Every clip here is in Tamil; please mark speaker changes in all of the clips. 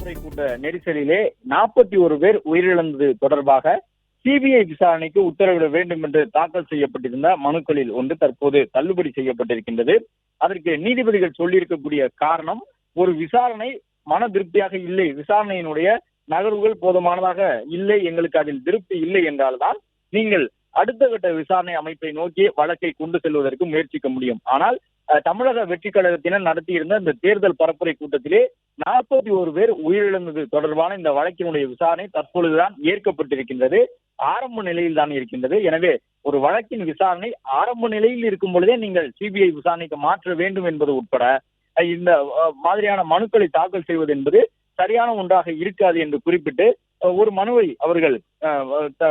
Speaker 1: பரப்புரை கூட்ட நெரிசலிலே 41 பேர் உயிரிழந்தது தொடர்பாக சிபிஐ விசாரணைக்கு உத்தரவிட வேண்டும் என்று தாக்கல் செய்யப்பட்டிருந்த மனுக்களில் ஒன்று தற்போது தள்ளுபடி செய்யப்பட்டிருக்கின்றது. அதற்கு நீதிபதிகள் சொல்லியிருக்கக்கூடிய காரணம், ஒரு விசாரணை மன திருப்தியாக இல்லை, விசாரணையினுடைய நகர்வுகள் போதுமானதாக இல்லை, எங்களுக்கு அதில் திருப்தி இல்லை என்றால்தான் நீங்கள் அடுத்த கட்ட விசாரணை அமைப்பை நோக்கி வழக்கை கொண்டு செல்வதற்கு முயற்சிக்க முடியும். ஆனால் தமிழக வெற்றி கழகத்தினர் நடத்தியிருந்த இந்த தேர்தல் பரப்புரை கூட்டத்திலே 41 பேர் உயிரிழந்தது தொடர்பான இந்த வழக்கினுடைய விசாரணை தற்பொழுதுதான் ஏற்கப்பட்டிருக்கின்றது. ஆரம்ப நிலையில் தான் இருக்கின்றது. எனவே ஒரு வழக்கின் விசாரணை ஆரம்ப நிலையில் இருக்கும் பொழுதே நீங்கள் சிபிஐ விசாரணைக்கு மாற்ற வேண்டும் என்பது உட்பட இந்த மாதிரியான மனுக்களை தாக்கல் செய்வது என்பது சரியான ஒன்றாக இருக்காது என்று குறிப்பிட்டு ஒரு மனுவை அவர்கள்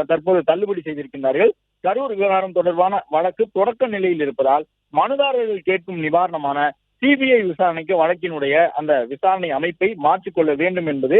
Speaker 1: தற்போது தள்ளுபடி செய்திருக்கின்றார்கள். கரூர் விவகாரம் தொடர்பான வழக்கு தொடக்க நிலையில் இருப்பதால் மனுதாரர்கள் கேட்கும் நிவாரணமான சிபிஐ விசாரணைக்கு வழக்கினுடைய அந்த விசாரணை அமைப்பை மாற்றிக்கொள்ள வேண்டும் என்பது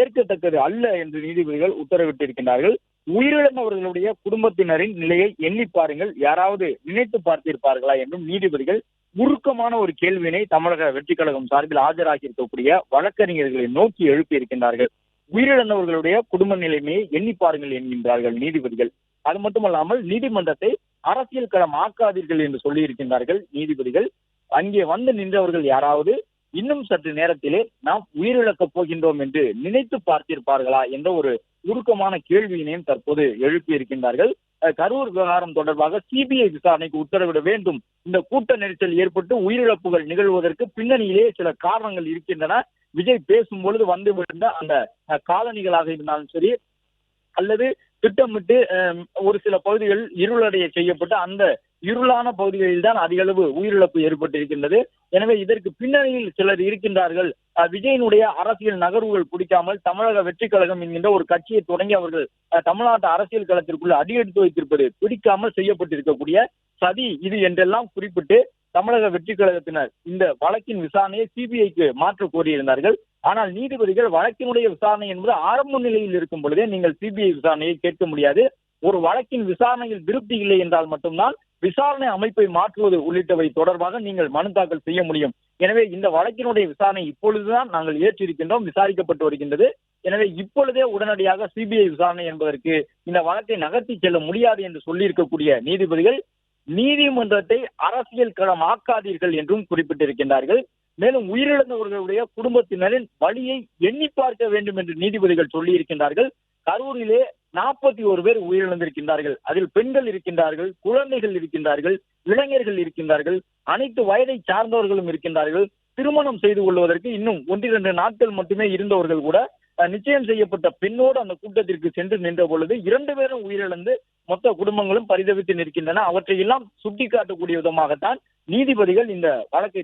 Speaker 1: ஏற்கத்தக்கது அல்ல என்று நீதிபதிகள் உத்தரவிட்டிருக்கின்றார்கள். உயிரிழந்தவர்களுடைய குடும்பத்தினரின் நிலையை எண்ணி பாருங்கள், யாராவது நினைத்து பார்த்திருப்பார்களா என்றும் நீதிபதிகள் உருக்கமான ஒரு கேள்வியினை தமிழக வெற்றி கழகம் சார்பில் ஆஜராகி இருக்கக்கூடிய வழக்கறிஞர்களை நோக்கி எழுப்பி இருக்கின்றார்கள். உயிரிழந்தவர்களுடைய குடும்ப நிலைமையை எண்ணி பாருங்கள் என்கின்றார்கள் நீதிபதிகள். அது மட்டுமல்லாமல் நீதிமன்றத்தை அரசியல் களம் ஆக்காதீர்கள் என்று சொல்லி இருக்கின்றார்கள் நீதிபதிகள். அங்கே வந்து நின்றவர்கள் யாராவது இன்னும் சற்று நேரத்திலே நாம் உயிரிழக்கப் போகின்றோம் என்று நினைத்து பார்த்திருப்பார்களா என்ற ஒரு உருக்கமான கேள்வியினையும் தற்போது எழுப்பி இருக்கின்றார்கள். கரூர் விவகாரம் தொடர்பாக சிபிஐ விசாரணைக்கு உத்தரவிட வேண்டும். இந்த கூட்ட நெரிசல் ஏற்பட்டு உயிரிழப்புகள் நிகழ்வதற்கு பின்னணியிலே சில காரணங்கள் இருக்கின்றன. விஜய் பேசும் பொழுது வந்து விழுந்த அந்த காலணிகளாக இருந்தாலும் சரி, அல்லது திட்டமிட்டு ஒரு சில பகுதிகள் இருளடைய செய்யப்பட்டு அந்த இருளான பகுதிகளில் தான் அதிக அளவு உயிரிழப்பு ஏற்பட்டிருக்கின்றது. எனவே இதற்கு பின்னணியில் சிலர் இருக்கின்றார்கள். விஜயனுடைய அரசியல் நகர்வுகள் பிடிக்காமல் தமிழக வெற்றி கழகம் என்கின்ற ஒரு கட்சியை தொடங்கி அவர்கள் தமிழ்நாட்டு அரசியல் களத்திற்குள் அடியெடுத்து வைத்திருப்பது பிடிக்காமல் செய்யப்பட்டிருக்கக்கூடிய சதி இது என்றெல்லாம் குறிப்பிட்டு தமிழக வெற்றி கழகத்தினர் இந்த வழக்கின் விசாரணையை சிபிஐக்கு மாற்ற கோரியிருந்தார்கள். ஆனால் நீதிபதிகள் வழக்கினுடைய விசாரணை என்பது ஆரம்ப நிலையில் இருக்கும் பொழுதே நீங்கள் சிபிஐ விசாரணையை கேட்க முடியாது. ஒரு வழக்கின் விசாரணையில் திருப்தி இல்லை என்றால் மட்டும்தான் விசாரணை அமைப்பை மாற்றுவது உள்ளிட்டவை தொடர்பாக நீங்கள் மனு தாக்கல் செய்ய முடியும். எனவே இந்த வழக்கினுடைய விசாரணை இப்பொழுதுதான் நாங்கள் ஏற்றிருக்கின்றோம், விசாரிக்கப்பட்டு வருகின்றது. எனவே இப்பொழுதே உடனடியாக சிபிஐ விசாரணை என்பதற்கு இந்த வழக்கை நகர்த்தி செல்ல முடியாது என்று சொல்லியிருக்கக்கூடிய நீதிபதிகள் நீதிமன்றத்தை அரசியல் களம் ஆக்காதீர்கள் என்றும் குறிப்பிட்டிருக்கின்றார்கள். மேலும் உயிரிழந்தவர்களுடைய குடும்பத்தினரின் வலியை எண்ணி பார்க்க வேண்டும் என்று நீதிபதிகள் சொல்லியிருக்கின்றார்கள். கரூரிலே 41 பேர் உயிரிழந்திருக்கின்றார்கள். அதில் பெண்கள் இருக்கின்றார்கள், குழந்தைகள் இருக்கின்றார்கள், இளைஞர்கள் இருக்கின்றார்கள், அனைத்து வயதை சார்ந்தவர்களும் இருக்கின்றார்கள். திருமணம் செய்து கொள்வதற்கு இன்னும் 1-2 நாட்கள் மட்டுமே இருந்தவர்கள் கூட நிச்சயம் செய்யப்பட்ட பெண்ணோடு அந்த கூட்டத்திற்கு சென்று நின்ற பொழுது 2 பேரும் உயிரிழந்து மொத்த குடும்பங்களும் பரிதவித்து நிற்கின்றன. அவற்றையெல்லாம் சுட்டிக்காட்டக்கூடிய விதமாகத்தான் நீதிபதிகள் இந்த வழக்கை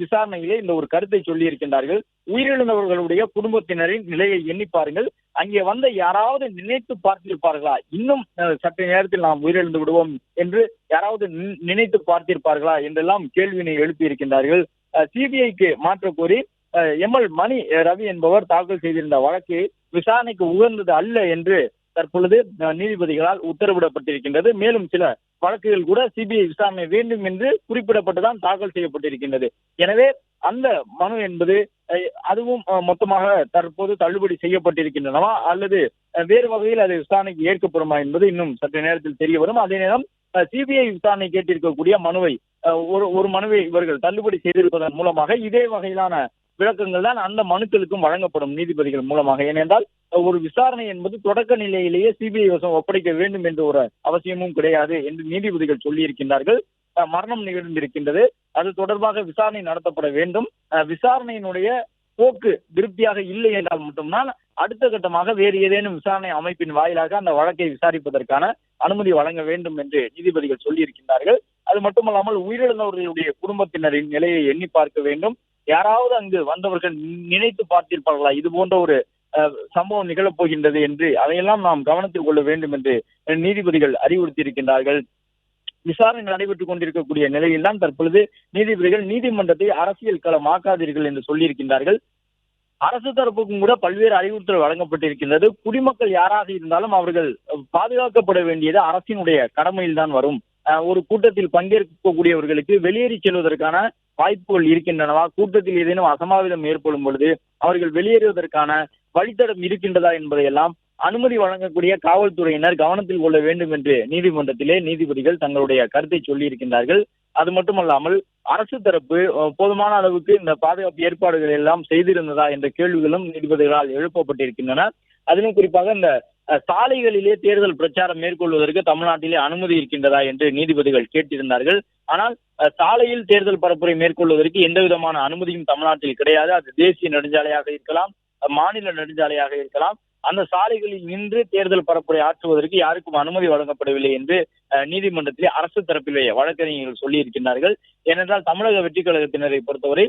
Speaker 1: விசாரணையிலே இந்த ஒரு கருத்தை சொல்லி இருக்கின்றார்கள். உயிரிழந்தவர்களுடைய குடும்பத்தினரின் நிலையை எண்ணி பாருங்கள், அங்கே வந்த யாராவது நினைத்து பார்த்திருப்பார்களா, இன்னும் சற்று நேரத்தில் நாம் உயிரிழந்து விடுவோம் என்று யாராவது நினைத்து பார்த்திருப்பார்களா என்றெல்லாம் கேள்வியினை எழுப்பி இருக்கின்றார்கள். சிபிஐக்கு மாற்ற கோரி எம்எல் மணி ரவி என்பவர் தாக்கல் செய்திருந்த வழக்கு விசாரணைக்கு உகந்தது அல்ல என்று தற்பொழுது நீதிபதிகளால் உத்தரவிடப்பட்டிருக்கின்றது. மேலும் சில வழக்குகள் கூட சிபிஐ விசாரணை வேண்டும் என்று குறிப்பிடப்பட்டுதான் தாக்கல் செய்யப்பட்டிருக்கின்றது. எனவே அந்த மனு என்பது அதுவும் மொத்தமாக தற்போது தள்ளுபடி செய்யப்பட்டிருக்கின்றனவா அல்லது வேறு வகையில் அது விசாரணைக்கு ஏற்கப்படுமா என்பது இன்னும் சற்று நேரத்தில் தெரிய வரும். அதே நேரம் சிபிஐ விசாரணை கேட்டிருக்கக்கூடிய மனுவை ஒரு மனுவை இவர்கள் தள்ளுபடி செய்திருப்பதன் மூலமாக இதே வகையிலான விளக்கங்கள் தான் அந்த மனுக்களுக்கும் வழங்கப்படும் நீதிபதிகள் மூலமாக. ஏனென்றால் ஒரு விசாரணை என்பது தொடக்க நிலையிலேயே சிபிஐ வசம் ஒப்படைக்க வேண்டும் என்ற ஒரு அவசியமும் கிடையாது என்று நீதிபதிகள் சொல்லி இருக்கின்றார்கள். மரணம் நிகழ்ந்திருக்கின்றது, அது தொடர்பாக விசாரணை நடத்தப்பட வேண்டும். விசாரணையினுடைய போக்கு திருப்தியாக இல்லை என்றால் மட்டும்தான் அடுத்த கட்டமாக வேறு ஏதேனும் விசாரணை அமைப்பின் வாயிலாக அந்த வழக்கை விசாரிப்பதற்கான அனுமதி வழங்க வேண்டும் என்று நீதிபதிகள் சொல்லி இருக்கின்றார்கள். அது மட்டுமல்லாமல் உயிரிழந்தவர்களுடைய குடும்பத்தினரின் நிலையை எண்ணி பார்க்க வேண்டும். யாராவது அங்கு வந்தவர்கள் நினைத்து பார்த்திருப்பார்களா இது போன்ற ஒரு சம்பவம் நிகழப் போகின்றது என்று, அதையெல்லாம் நாம் கவனத்தில் கொள்ள வேண்டும் என்று நீதிபதிகள் அறிவுறுத்தி இருக்கின்றார்கள். விசாரணை நடைபெற்றுக் கொண்டிருக்கக்கூடிய நிலையில் தான் தற்பொழுது நீதிபதிகள் நீதிமன்றத்தை அரசியல் களமாக்காதீர்கள் என்று சொல்லியிருக்கின்றார்கள். அரசு தரப்புக்கும் கூட பல்வேறு அறிவுறுத்தல் வழங்கப்பட்டிருக்கின்றது. குடிமக்கள் யாராக இருந்தாலும் அவர்கள் பாதுகாக்கப்பட வேண்டியது அரசினுடைய கடமையில் தான் வரும். ஒரு கூட்டத்தில் பங்கேற்கக்கூடியவர்களுக்கு வெளியேறி செல்வதற்கான வாய்ப்புகள் இருக்கின்றனவா, கூட்டத்தில் ஏதேனும் அசம்பாவிதம் ஏற்படும் பொழுது அவர்கள் வெளியேறுவதற்கான வழித்தடம் இருக்கின்றதா என்பதையெல்லாம் அனுமதி வழங்கக்கூடிய காவல்துறையினர் கவனத்தில் கொள்ள வேண்டும் என்று நீதிமன்றத்திலே நீதிபதிகள் தங்களுடைய கருத்தை சொல்லியிருக்கின்றார்கள். அது மட்டுமல்லாமல் அரசு தரப்பு போதுமான அளவுக்கு இந்த பாதுகாப்பு ஏற்பாடுகள் எல்லாம் செய்திருந்ததா என்ற கேள்விகளும் நீதிபதிகளால் எழுப்பப்பட்டிருக்கின்றன. அதிலும் குறிப்பாக இந்த சாலைகளிலே தேர்தல் பிரச்சாரம் மேற்கொள்வதற்கு தமிழ்நாட்டிலே அனுமதி இருக்கின்றதா என்று நீதிபதிகள் கேட்டிருந்தார்கள். ஆனால் சாலையில் தேர்தல் பரப்புரை மேற்கொள்வதற்கு எந்த விதமான அனுமதியும் தமிழ்நாட்டில் கிடையாது. அது தேசிய நெடுஞ்சாலையாக இருக்கலாம், மாநில நெடுஞ்சாலையாக இருக்கலாம். அந்த சாலைகளில் நின்று தேர்தல் பரப்புரை ஆற்றுவதற்கு யாருக்கும் அனுமதி வழங்கப்படவில்லை என்று நீதிமன்றத்திலே அரசு தரப்பிலே வழக்கறிஞர்கள் சொல்லியிருக்கிறார்கள். ஏனென்றால் தமிழக வெற்றி கழகத்தினரை பொறுத்தவரை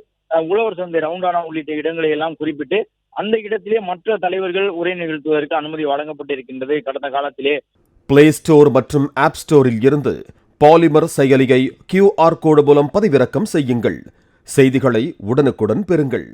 Speaker 1: உழவர் சந்தை ரவுண்டானா உள்ளிட்ட இடங்களை எல்லாம் குறிப்பிட்டு அந்த இடத்திலே மற்ற தலைவர்கள் உரை நிகழ்த்துவதற்கு அனுமதி வழங்கப்பட்டிருக்கின்றது கடந்த காலத்திலே.
Speaker 2: பிளே ஸ்டோர் மற்றும் ஆப் ஸ்டோரில் இருந்து பாலிமர் செயலியை QR கோடு மூலம் பதிவிறக்கம் செய்யுங்கள். செய்திகளை உடனுக்குடன் பெறுங்கள்.